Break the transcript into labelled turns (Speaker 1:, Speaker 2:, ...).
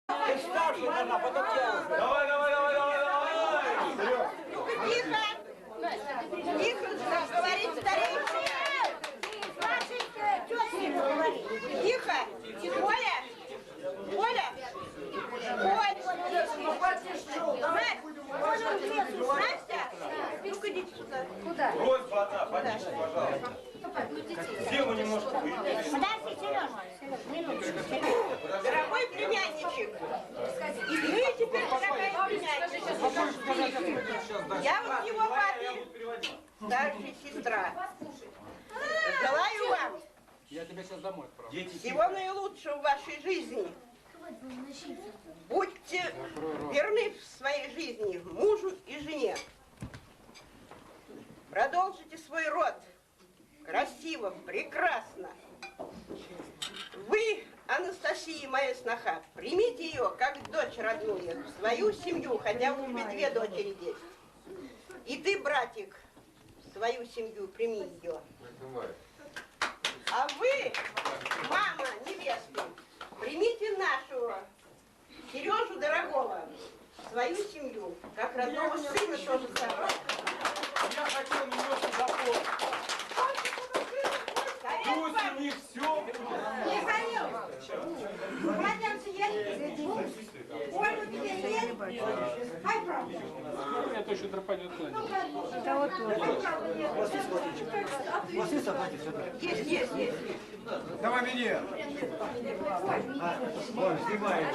Speaker 1: Ты старший, она, потом я.
Speaker 2: Давай, давай, давай, давай, давай!
Speaker 3: Тихо! Тихо, говорит старейший! Тихо! Коля! Коля! Коля! Настя! Ну-ка идите сюда.
Speaker 4: Куда?
Speaker 2: Просьба одна, потише, пожалуйста. Все мы немножко выйдем.
Speaker 4: Подожди, Сережа.
Speaker 3: Дорогой племянничек! И вы теперь, дорогая племянничек! Я вот его папе, старшая сестра. Желаю вам
Speaker 1: Я тебя сейчас домой отправлю.
Speaker 3: всего наилучшего в вашей жизни. Будьте верны в своей жизни мужу и жене. Продолжите свой род. Красиво, прекрасно. Вы, Анастасия, моя сноха, примите ее как дочь родную в свою семью, хотя у тебя две дочери есть. И ты, братик, в свою семью прими ее. А вы, мама невесты, примите нашего Сережу дорогого в свою семью, как родного сына тоже самое.
Speaker 2: Я хотел немножко запомнить. Пусть у них все.
Speaker 4: Михаил, младенцы есть? Ольга тебе есть? Хай, правда.
Speaker 1: Это еще драпанет кладет.
Speaker 3: Есть.
Speaker 5: Давай меня.
Speaker 1: Вон, снимай.